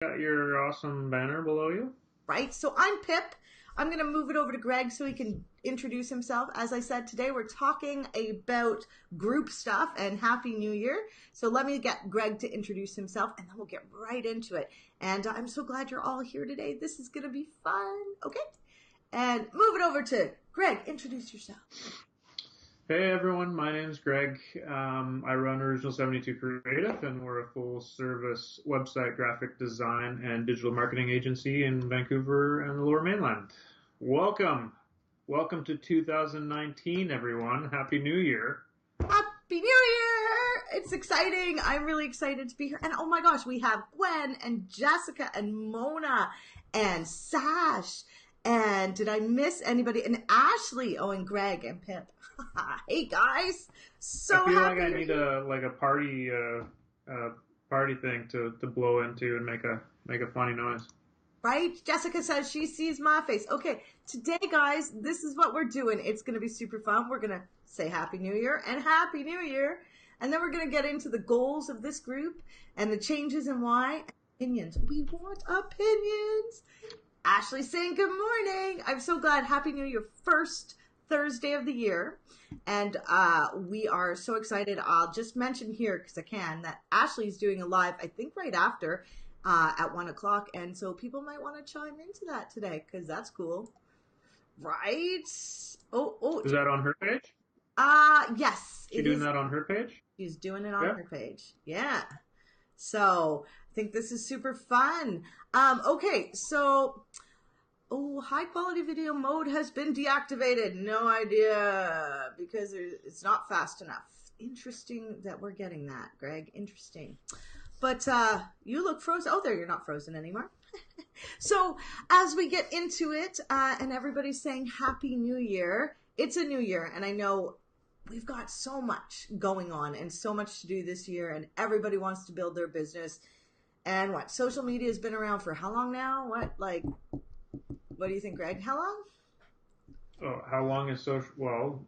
Got your awesome banner below you. Right? So I'm Pip. I'm going to move it over to Greg so he can introduce himself. As I said, today we're talking about group stuff and Happy New Year. So let me get Greg to introduce himself and then we'll get right into it. And I'm so glad you're all here today. This is going to be fun. Okay? And move it over to Greg. Introduce yourself. Hey everyone, my name's Greg. I run Original 72 Creative, and we're a full-service website graphic design and digital marketing agency in Vancouver and the Lower Mainland. Welcome, welcome to 2019, everyone. Happy New Year. Happy New Year! It's exciting. I'm really excited to be here. And oh my gosh, we have Gwen and Jessica and Mona and Sash. And did I miss anybody? And Ashley. Oh, and Greg and Pip. Hey guys, so I feel happy like I you're need here. a party thing to blow into and make a funny noise. Right? Jessica says she sees my face. Okay, today, guys, this is what we're doing. It's going to be super fun. We're going to say Happy New Year and Happy New Year. And then we're going to get into the goals of this group and the changes and why. Opinions. We want opinions. Ashley saying good morning. I'm so glad. Happy New Year. First Thursday of the year. And we are so excited. I'll just mention here, because I can, that Ashley's doing a live, I think right after, at 1 o'clock. And so people might want to chime into that today, because that's cool. Right? Oh. Is that on her page? Yes, She it doing is. that on her page? She's doing it on Yeah. her page. Yeah. So I think this is super fun. Okay, so high quality video mode has been deactivated. No idea because it's not fast enough. Interesting that we're getting that, Greg. Interesting. But you look frozen. Oh, there, you're not frozen anymore. So as we get into it, and everybody's saying Happy New Year, it's a new year, and I know we've got so much going on and so much to do this year, and everybody wants to build their business. And what, social media has been around for how long now? What do you think, Greg? How long? Oh, how long is social? Well,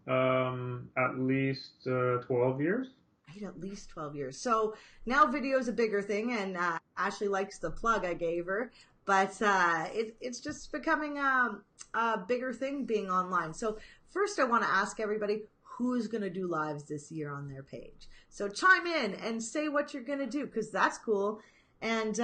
at least 12 years. Right, at least 12 years. So now video is a bigger thing, and Ashley likes the plug I gave her, but it's just becoming a bigger thing being online. So first I want to ask everybody who's going to do lives this year on their page. So chime in and say what you're going to do, because that's cool. And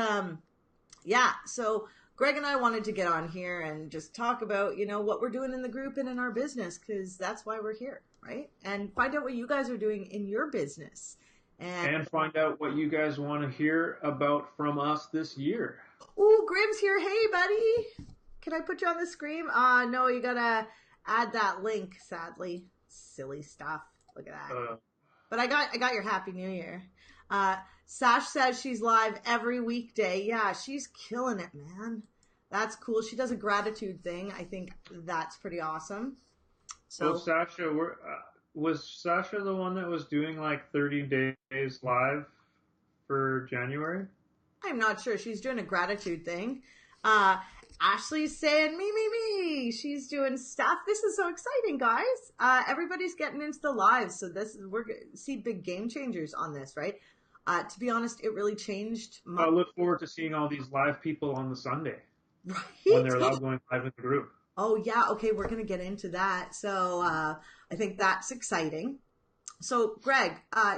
yeah, so Greg and I wanted to get on here and just talk about, what we're doing in the group and in our business, because that's why we're here, right? And find out what you guys are doing in your business. And And find out what you guys want to hear about from us this year. oh, Grim's here. Hey, buddy. Can I put you on the screen? No, you gotta add that link, sadly. Silly stuff. Look at that. But I got your Happy New Year. Sash says she's live every weekday. Yeah, she's killing it, man. That's cool. She does a gratitude thing. I think that's pretty awesome. Oh, So Sasha, was Sasha the one that was doing like 30 days live for January? I'm not sure. She's doing a gratitude thing. Uh, Ashley's saying me. She's doing stuff. This is so exciting, guys. Everybody's getting into the lives, so we're gonna see big game changers on this, right? To be honest, it really changed my I look forward to seeing all these live people on the Sunday when right. they're allowed going live in the group. Oh yeah, okay, we're gonna get into that. So I think that's exciting. So Greg,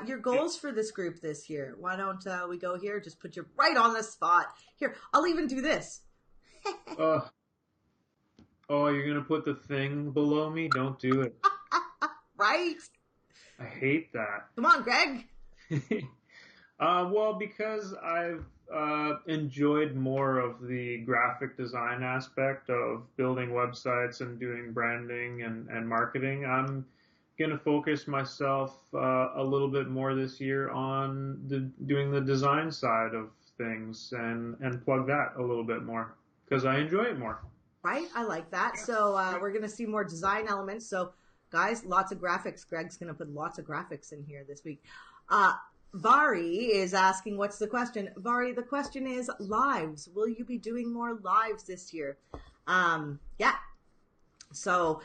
your Yeah. goals for this group this year? Why don't we go here? Just put you right on the spot. Here, I'll even do this. Uh, oh, you're gonna put the thing below me? Don't do it. Right? I hate that. Come on, Greg. Well, because I've enjoyed more of the graphic design aspect of building websites and doing branding and marketing, I'm going to focus myself a little bit more this year on doing the design side of things and plug that a little bit more because I enjoy it more. Right? I like that. So we're gonna see more design elements. So guys, lots of graphics. Greg's gonna put lots of graphics in here this week. Uh, Vari is asking, what's the question? Vari, the question is lives. Will you be doing more lives this year? Yeah. So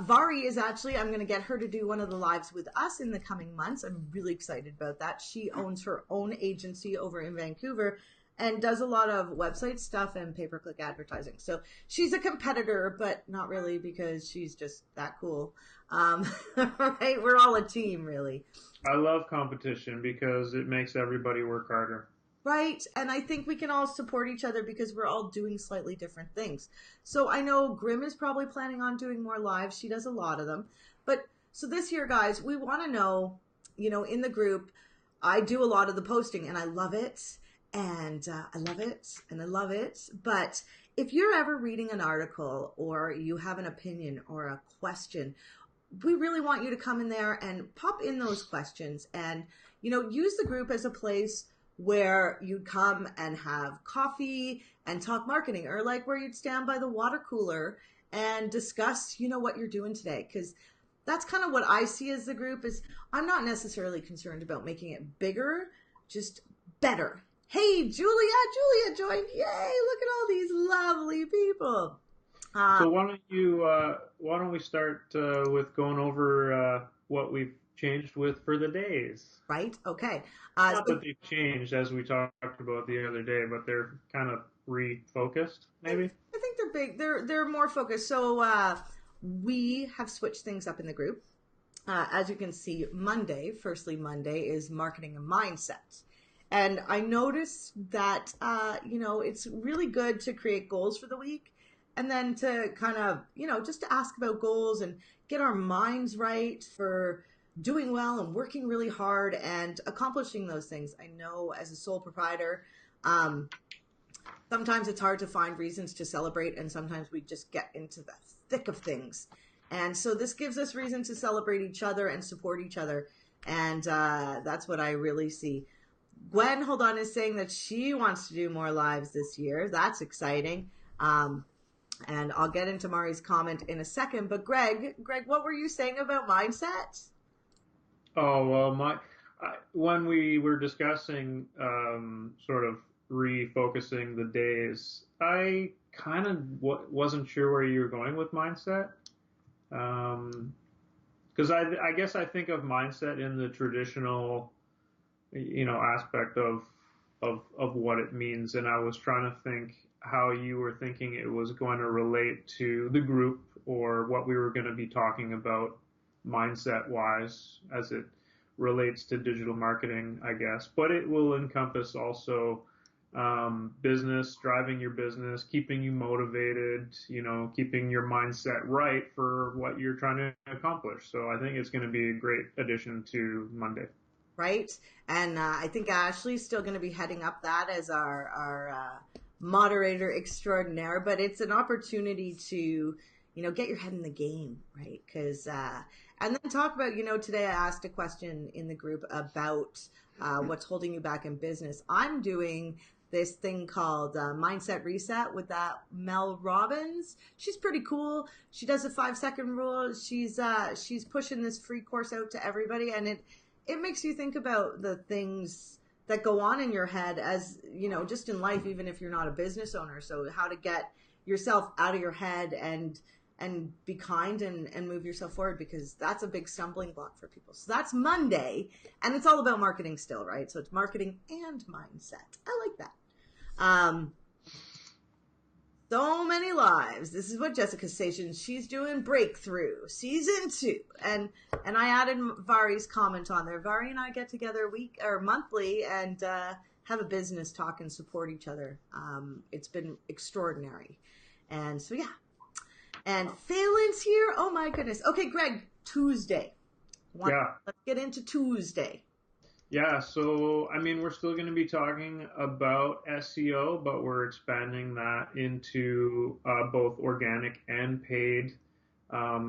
Vari is actually, I'm going to get her to do one of the lives with us in the coming months. I'm really excited about that. She owns her own agency over in Vancouver, and does a lot of website stuff and pay-per-click advertising. So she's a competitor, but not really because she's just that cool. Right? We're all a team, really. I love competition because it makes everybody work harder. Right. And I think we can all support each other because we're all doing slightly different things. So I know Grim is probably planning on doing more lives. She does a lot of them. But so this year, guys, we want to know, in the group, I do a lot of the posting and I love it. And I love it and I love it. But if you're ever reading an article or you have an opinion or a question, we really want you to come in there and pop in those questions and, use the group as a place where you'd come and have coffee and talk marketing, or like where you'd stand by the water cooler and discuss, what you're doing today. Because that's kind of what I see as the group is I'm not necessarily concerned about making it bigger, just better. Hey, Julia joined. Yay, look at all these lovely people. So why don't we start with going over what we've changed with for the days? Right? Okay. Not that they've changed as we talked about the other day, but they're kind of refocused, maybe. I think they're big. They're more focused. So we have switched things up in the group. As you can see, firstly Monday is marketing and mindset. And I noticed that, it's really good to create goals for the week and then to kind of, just to ask about goals and get our minds right for doing well and working really hard and accomplishing those things. I know as a sole proprietor, sometimes it's hard to find reasons to celebrate, and sometimes we just get into the thick of things. And so this gives us reason to celebrate each other and support each other. And that's what I really see. Gwen, hold on, is saying that she wants to do more lives this year. That's exciting. And I'll get into Mari's comment in a second. But Greg, what were you saying about mindset? Oh, well, when we were discussing sort of refocusing the days, I kind of wasn't sure where you were going with mindset. Because I guess I think of mindset in the traditional, aspect of what it means, and I was trying to think how you were thinking it was going to relate to the group or what we were going to be talking about mindset-wise as it relates to digital marketing, I guess. But it will encompass also business, driving your business, keeping you motivated, keeping your mindset right for what you're trying to accomplish. So I think it's going to be a great addition to Monday. Right? And I think Ashley's still going to be heading up that as our moderator extraordinaire, but it's an opportunity to, get your head in the game, right? Because, and then talk about, today I asked a question in the group about what's holding you back in business. I'm doing this thing called Mindset Reset with that Mel Robbins. She's pretty cool. She does a 5-second rule. She's pushing this free course out to everybody, and it makes you think about the things that go on in your head as, just in life, even if you're not a business owner. So how to get yourself out of your head and be kind and move yourself forward, because that's a big stumbling block for people. So that's Monday, and it's all about marketing still, right? So it's marketing and mindset. I like that. So many lives. This is what Jessica's saying. She's doing Breakthrough Season 2. And I added Vari's comment on there. Vari and I get together monthly and have a business talk and support each other. It's been extraordinary. And so, yeah. And Phelan's here. Oh, my goodness. Okay, Greg, Tuesday. Let's get into Tuesday. Yeah, so, we're still going to be talking about SEO, but we're expanding that into both organic and paid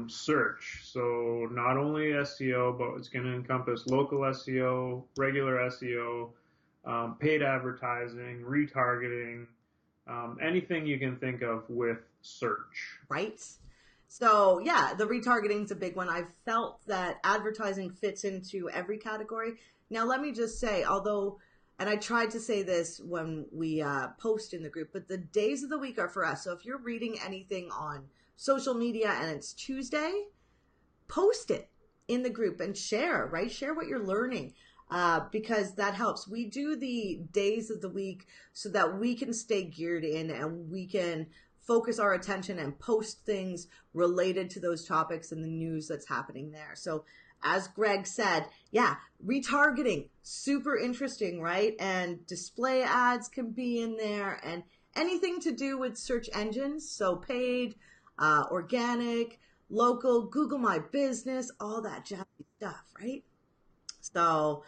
search. So not only SEO, but it's going to encompass local SEO, regular SEO, paid advertising, retargeting, anything you can think of with search. Right. So yeah, the retargeting is a big one. I've felt that advertising fits into every category. Now, let me just say, and I tried to say this when we post in the group, but the days of the week are for us. So if you're reading anything on social media and it's Tuesday, post it in the group and share, right? Share what you're learning. because that helps. We do the days of the week so that we can stay geared in and we can focus our attention and post things related to those topics and the news that's happening there. So as Greg said, yeah, retargeting, super interesting, right? And display ads can be in there and anything to do with search engines. So paid, organic, local, Google My Business, all that jazzy stuff, right? So,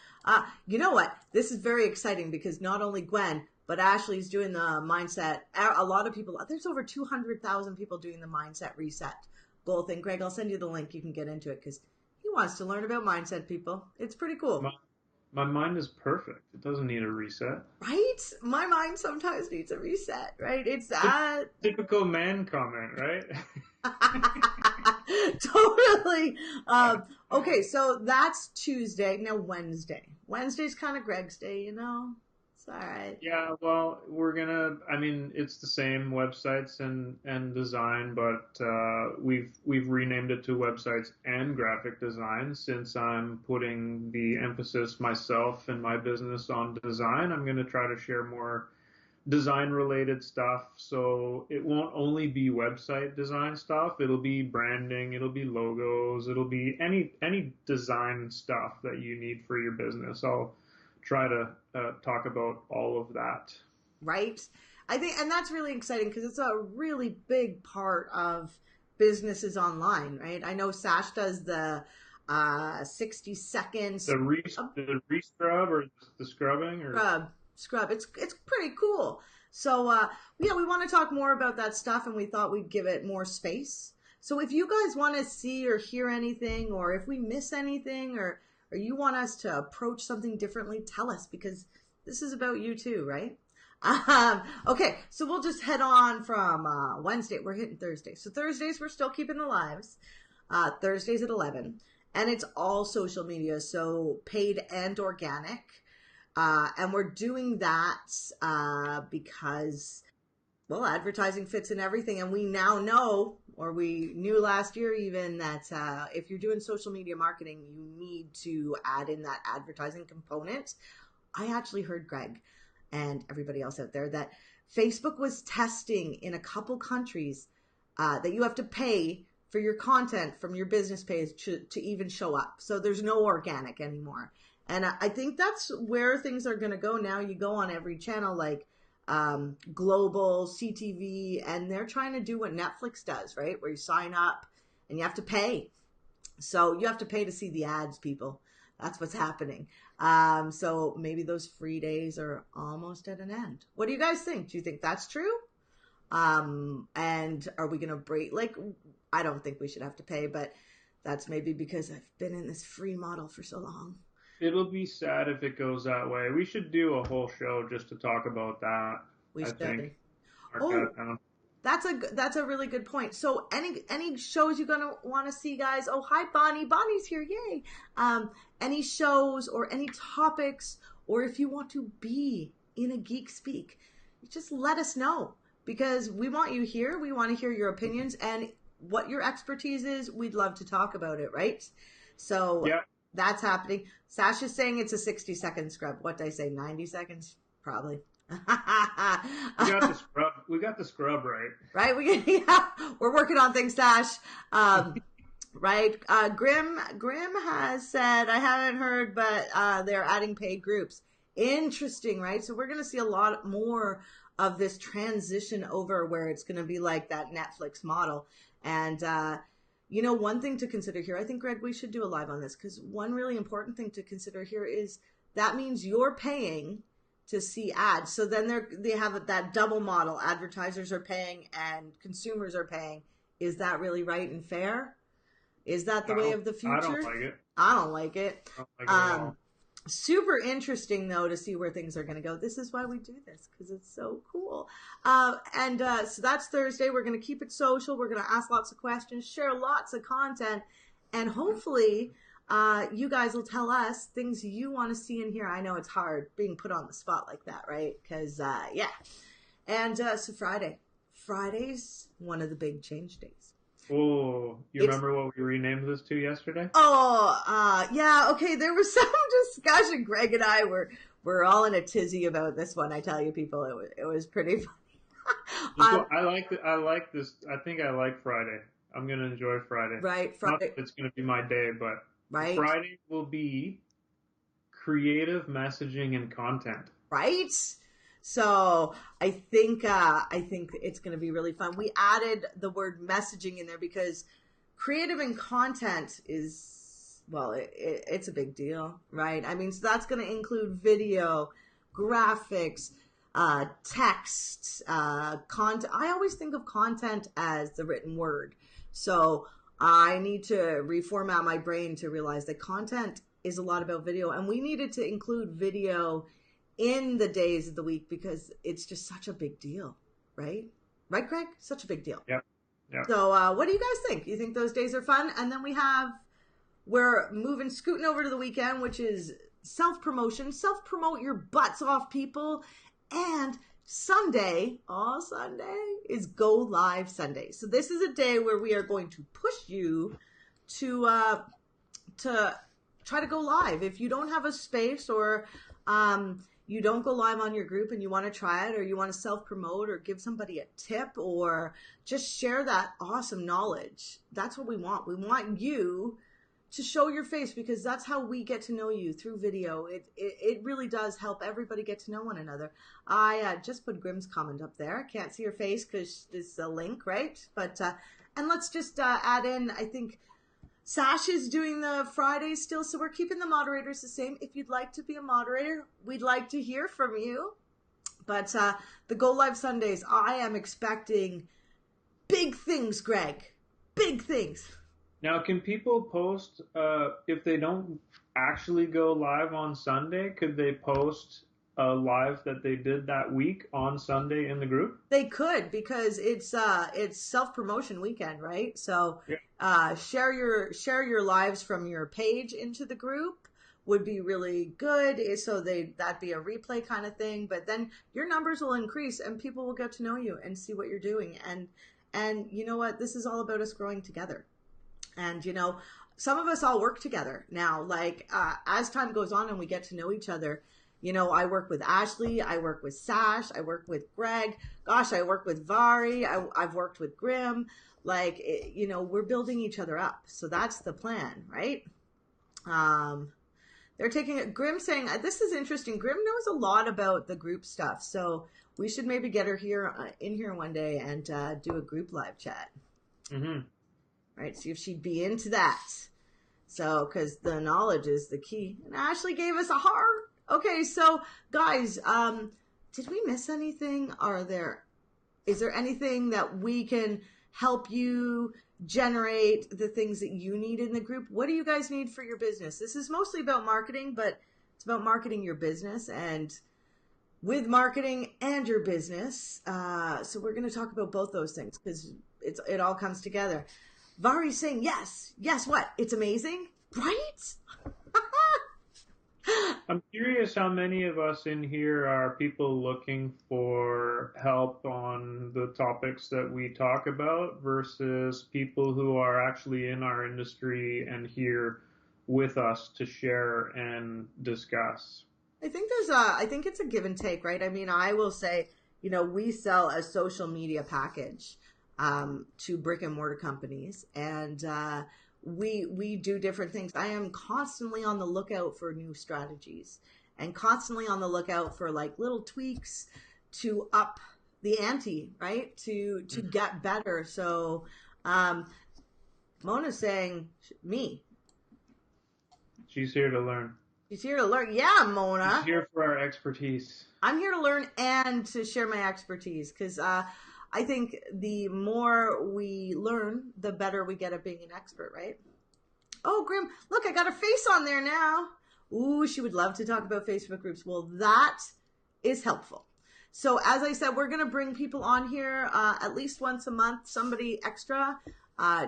you know what? This is very exciting because not only Gwen, but Ashley's doing the mindset. A lot of people, there's over 200,000 people doing the mindset reset goal thing. Greg, I'll send you the link. You can get into it because he wants to learn about mindset, people. It's pretty cool. My mind is perfect. It doesn't need a reset. Right? My mind sometimes needs a reset, right? It's Typical man comment, right? totally. Okay, so that's Tuesday. Now Wednesday. Wednesday's kind of Greg's day, you know? It's all right. Yeah, well, I mean, it's the same websites and design, but we've renamed it to websites and graphic design since I'm putting the emphasis myself and my business on design. I'm going to try to share more design related stuff. So it won't only be website design stuff. It'll be branding, it'll be logos, it'll be any design stuff that you need for your business. I'll try to talk about all of that. Right? I think, and that's really exciting because it's a really big part of businesses online, right? I know Sash does the 60 seconds The re-scrub or the scrubbing or scrub. It's pretty cool. So yeah, we want to talk more about that stuff, and we thought we'd give it more space. So if you guys want to see or hear anything, or if we miss anything, or you want us to approach something differently, tell us because this is about you too, right? Okay, so we'll just head on from Wednesday. We're hitting Thursday. So Thursdays, we're still keeping the lives. Thursdays at 11. And it's all social media, so paid and organic. And we're doing that because, well, advertising fits in everything. And we now know, or we knew last year even, that if you're doing social media marketing, you need to add in that advertising component. I actually heard Greg and everybody else out there that Facebook was testing in a couple countries that you have to pay for your content from your business page to even show up. So there's no organic anymore. And I think that's where things are going to go now. You go on every channel like Global, CTV, and they're trying to do what Netflix does, right? Where you sign up and you have to pay. So you have to pay to see the ads, people. That's what's happening. So maybe those free days are almost at an end. What do you guys think? Do you think that's true? And are we going to break? Like, I don't think we should have to pay, but that's maybe because I've been in this free model for so long. It'll be sad if it goes that way. We should do a whole show just to talk about that. We I should. think. Oh, that's a really good point. So any shows you're gonna want to see, guys? Oh, hi Bonnie. Bonnie's here. Yay. Any shows or any topics, or if you want to be in a Geek Speak, just let us know because we want you here. We want to hear your opinions and what your expertise is. We'd love to talk about it, right? So yeah. That's happening. Sasha's saying it's a 60-second scrub. What did I say? 90 seconds? Probably. We got the scrub. We got the scrub right. Right. Yeah, we're working on things, Sash. Right. Grim has said, I haven't heard, but they're adding paid groups. Interesting, right? So we're going to see a lot more of this transition over where it's going to be like that Netflix model. And, one thing to consider here, I think, Greg, we should do a live on this because one really important thing to consider here is that means you're paying to see ads. So then they have that double model. Advertisers are paying and consumers are paying. Is that really right and fair? Is that the way of the future? I don't like it. I don't like it. I don't like it at all. Super interesting, though, to see where things are going to go. This is why we do this, because it's so cool. So that's Thursday. We're going to keep it social. We're going to ask lots of questions, share lots of content, and hopefully you guys will tell us things you want to see and hear. I know it's hard being put on the spot like that, right? Because, yeah. And so Friday's one of the big change days. Oh, you It's remember what we renamed this to yesterday? yeah, okay, there was some discussion. Greg and I were all in a tizzy about this one. I tell you, people, it was pretty funny. um, I like this. I think I like Friday. I'm gonna enjoy Friday. right, Not Friday, that it's gonna be my day, but right, Friday will be creative messaging and content. right. So I think it's going to be really fun. We added the word messaging in there because creative and content is, well, it's a big deal, right? I mean, so that's going to include video, graphics, text, content. I always think of content as the written word. So I need to reformat my brain to realize that content is a lot about video, and we needed to include video in the days of the week because it's just such a big deal, right? Right, Greg? Such a big deal. Yep. Yep. So, what do you guys think? You think those days are fun? And then we're moving, scooting over to the weekend, which is self promotion. Self promote your butts off, people. And Sunday, all Sunday, is Go Live Sunday. So, this is a day where we are going to push you to try to go live. If you don't have a space or you don't go live on your group and you want to try it, or you want to self promote or give somebody a tip or just share that awesome knowledge, that's what we want. We want you to show your face because that's how we get to know you, through video. It really does help everybody get to know one another. I just put Grim's comment up there. Can't see her face because it's a link, right? But and let's just add in, I think Sash is doing the Fridays still, so we're keeping the moderators the same. If you'd like to be a moderator, we'd like to hear from you. But the Go Live Sundays, I am expecting big things, Greg. Big things. Now, can people post if they don't actually go live on Sunday? Could they post a live that they did that week on Sunday in the group? They could, because it's self promotion weekend, right? So Yeah. share your lives from your page into the group would be really good. So that'd be a replay kind of thing. But then your numbers will increase and people will get to know you and see what you're doing. And you know what? This is all about us growing together. And some of us all work together now. Like as time goes on and we get to know each other. I work with Ashley, I work with Sash, I work with Greg. Gosh, I work with Vari. I've worked with Grim. Like, we're building each other up. So that's the plan, right? They're taking it. Grim saying, this is interesting. Grim knows a lot about the group stuff. So we should maybe get her in here one day and do a group live chat. Mm-hmm. Right? See if she'd be into that. So, because the knowledge is the key. And Ashley gave us a heart. Okay, so guys, did we miss anything? Is there anything that we can help you generate the things that you need in the group? What do you guys need for your business? This is mostly about marketing, but it's about marketing your business and with marketing and your business. So we're going to talk about both those things because it all comes together. Vari's saying yes. Yes, what? It's amazing, right? I'm curious how many of us in here are people looking for help on the topics that we talk about versus people who are actually in our industry and here with us to share and discuss. I think it's a give and take, right? I mean, I will say, we sell a social media package to brick and mortar companies, and we do different things. I am constantly on the lookout for new strategies and constantly on the lookout for like little tweaks to up the ante, right? To get better. So Mona's saying me. She's here to learn. She's here to learn. Yeah, Mona. She's here for our expertise. I'm here to learn and to share my expertise because I think the more we learn, the better we get at being an expert, right? Oh, Grim, look, I got a face on there now. Ooh, she would love to talk about Facebook groups. Well, that is helpful. So as I said, we're going to bring people on here at least once a month, somebody extra,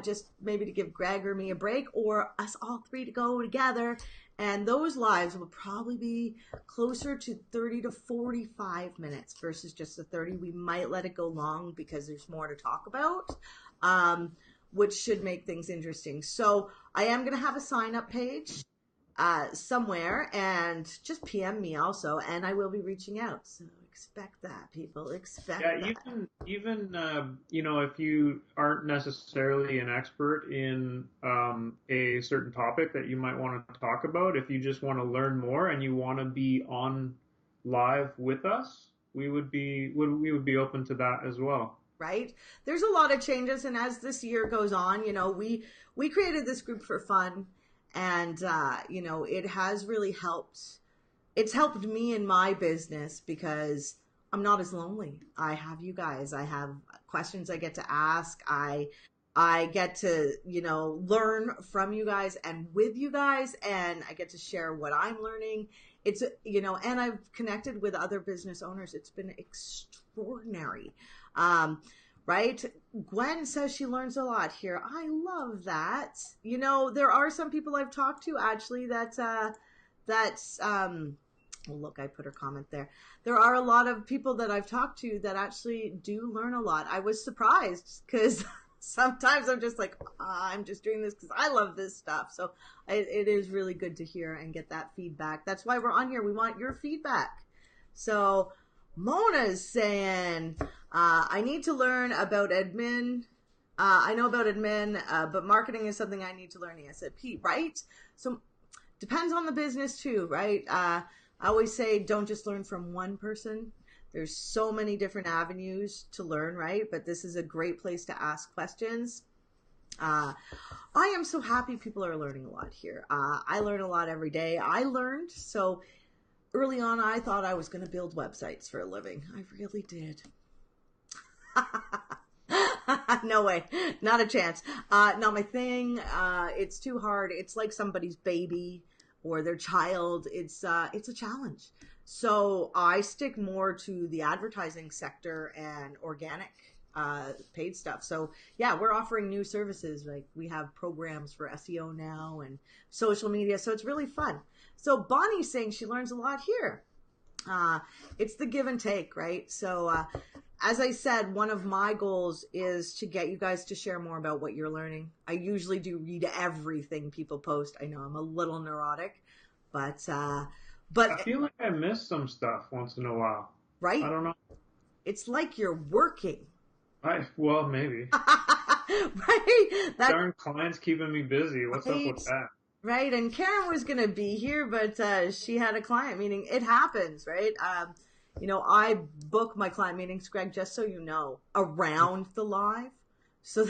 just maybe to give Greg or me a break, or us all three to go together. And those lives will probably be closer to 30 to 45 minutes versus just the 30. We might let it go long because there's more to talk about. which should make things interesting. So I am going to have a sign up page somewhere, and just PM me also, and I will be reaching out. So expect that, people. Expect Yeah, that. even if you aren't necessarily an expert in a certain topic that you might want to talk about, if you just want to learn more and you want to be on live with us, we would be open to that as well. Right? There's a lot of changes, and as this year goes on, we created this group for fun, and it has really helped. It's helped me in my business because I'm not as lonely. I have you guys. I have questions I get to ask. I get to, learn from you guys and with you guys, and I get to share what I'm learning. It's, and I've connected with other business owners. It's been extraordinary. Right? Gwen says she learns a lot here. I love that. There are some people I've talked to actually that's well, look, I put her comment there. There are a lot of people that I've talked to that actually do learn a lot. I was surprised because sometimes I'm just like, I'm just doing this because I love this stuff. So it is really good to hear and get that feedback. That's why we're on here. We want your feedback. So Mona's saying, I need to learn about admin. I know about admin, but marketing is something I need to learn ASAP, right? So depends on the business too, right? I always say don't just learn from one person. There's so many different avenues to learn, right? But this is a great place to ask questions. I am so happy people are learning a lot here. I learn a lot every day. I learned. So early on, I thought I was going to build websites for a living. I really did. No way. Not a chance. Not my thing. It's too hard. It's like somebody's baby or their child. It's a challenge. So I stick more to the advertising sector and organic paid stuff. So yeah, we're offering new services. Like we have programs for SEO now and social media. So it's really fun. So Bonnie's saying she learns a lot here. It's the give and take, right? So as I said, one of my goals is to get you guys to share more about what you're learning. I usually do read everything people post. I know I'm a little neurotic, but I feel like I miss some stuff once in a while. I right? don't know. It's like you're working. Well, maybe. Right? Darn clients keeping me busy. What's up Right. with that? Right. And Karen was going to be here, but she had a client meeting. It happens, right? I book my client meetings, Greg, just so you know, around the live. So,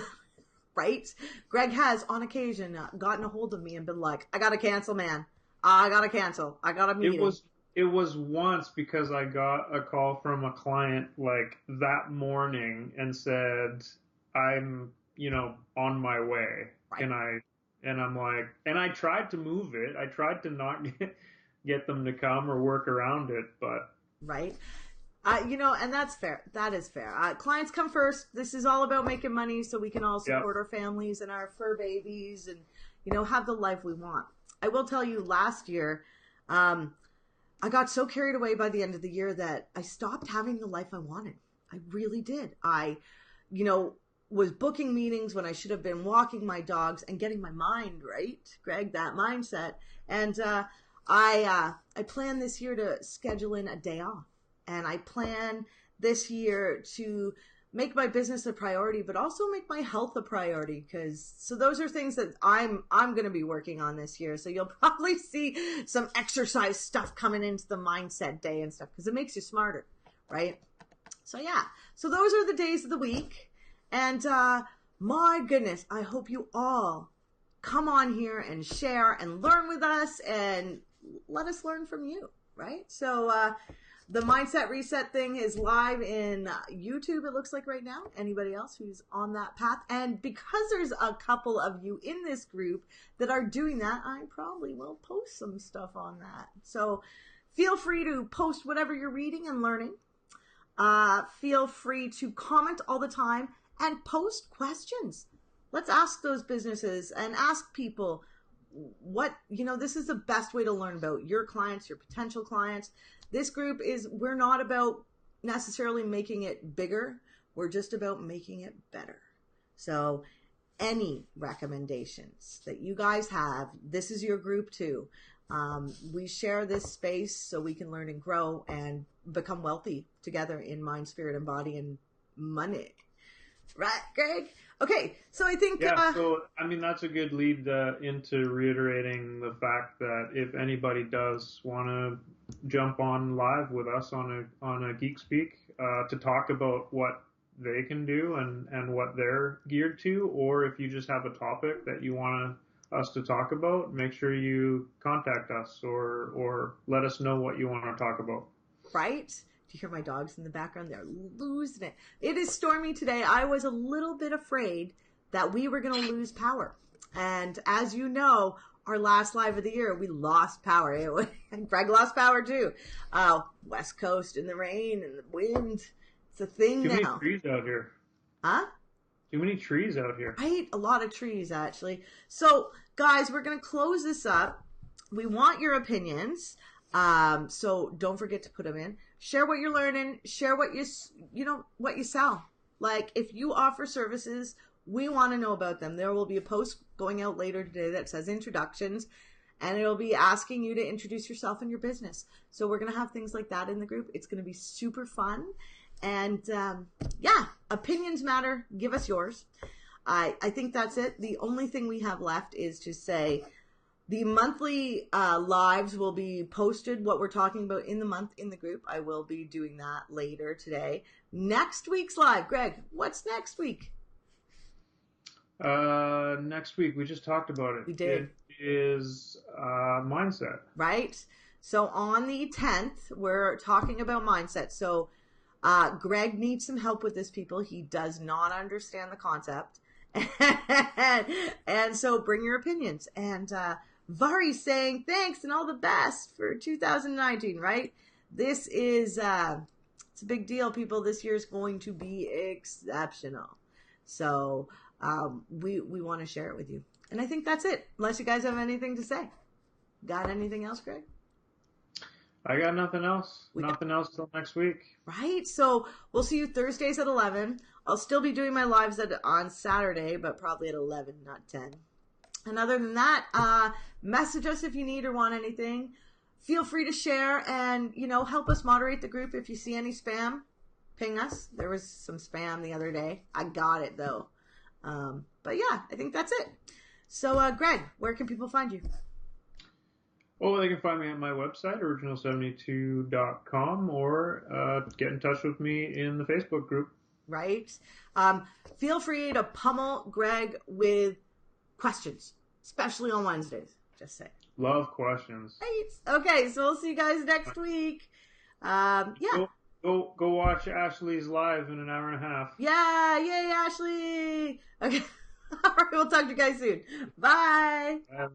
right? Greg has, on occasion, gotten a hold of me and been like, I got to cancel, man. I got to cancel. I got a meeting. It was once because I got a call from a client like that morning and said, I'm, on my way. Right. And I'm like, and I tried to move it. I tried to not get them to come or work around it, but Right. And that's fair. That is fair. Clients come first. This is all about making money so we can all yep. support our families and our fur babies and, have the life we want. I will tell you last year, I got so carried away by the end of the year that I stopped having the life I wanted. I really did. I, was booking meetings when I should have been walking my dogs and getting my mind right, Greg, that mindset. And I plan this year to schedule in a day off, and I plan this year to make my business a priority, but also make my health a priority. So those are things that I'm going to be working on this year. So you'll probably see some exercise stuff coming into the mindset day and stuff because it makes you smarter, right? So yeah, so those are the days of the week. And my goodness, I hope you all come on here and share and learn with us and let us learn from you, right? So the Mindset Reset thing is live in YouTube, it looks like right now. Anybody else who's on that path? And because there's a couple of you in this group that are doing that, I probably will post some stuff on that. So feel free to post whatever you're reading and learning. Feel free to comment all the time and post questions. Let's ask those businesses and ask people this is the best way to learn about your clients, your potential clients. This group we're not about necessarily making it bigger. We're just about making it better. So any recommendations that you guys have, this is your group too. We share this space so we can learn and grow and become wealthy together in mind, spirit, and body and money. Right, Greg? Okay, so I think... so, I mean, that's a good lead into reiterating the fact that if anybody does want to jump on live with us on a Geek Speak to talk about what they can do and what they're geared to, or if you just have a topic that you want us to talk about, make sure you contact us or let us know what you want to talk about. Right? Do you hear my dogs in the background? They're losing it. It is stormy today. I was a little bit afraid that we were going to lose power. And as you know, our last live of the year, we lost power. And Greg lost power too. West Coast in the rain and the wind. It's a thing now. Too many trees out here. Huh? Too many trees out here. Right? A lot of trees, actually. So, guys, we're going to close this up. We want your opinions. So don't forget to put them in. Share what you're learning. Share what what you sell. Like, if you offer services, we want to know about them. There will be a post going out later today that says introductions, and it'll be asking you to introduce yourself and your business. So we're going to have things like that in the group. It's going to be super fun. And opinions matter. Give us yours. I think that's it. The only thing we have left is to say the monthly lives will be posted, what we're talking about in the month in the group. I will be doing that later today. Next week's live, Greg, what's next week? Next week, we just talked about it. We did. It is mindset. Right? So on the 10th, we're talking about mindset. So Greg needs some help with this, people. He does not understand the concept. And so bring your opinions. And Vari's saying thanks and all the best for 2019, right? This is it's a big deal, people. This year is going to be exceptional. So we want to share it with you. And I think that's it. Unless you guys have anything to say. Got anything else, Greg? I got nothing else. Nothing else till next week. Right. So we'll see you Thursdays at 11. I'll still be doing my lives on Saturday, but probably at 11, not 10. And other than that, message us if you need or want anything. Feel free to share and, help us moderate the group. If you see any spam, ping us. There was some spam the other day. I got it, though. But yeah, I think that's it. So, Greg, where can people find you? Oh, they can find me at my website, original72.com, or get in touch with me in the Facebook group. Right. Feel free to pummel Greg with questions, especially on Wednesdays. Just say. Love questions. Right. Okay, so we'll see you guys next week. Yeah. Go watch Ashley's live in an hour and a half. Yeah, yay, Ashley. Okay. All right, we'll talk to you guys soon. Bye. Bye.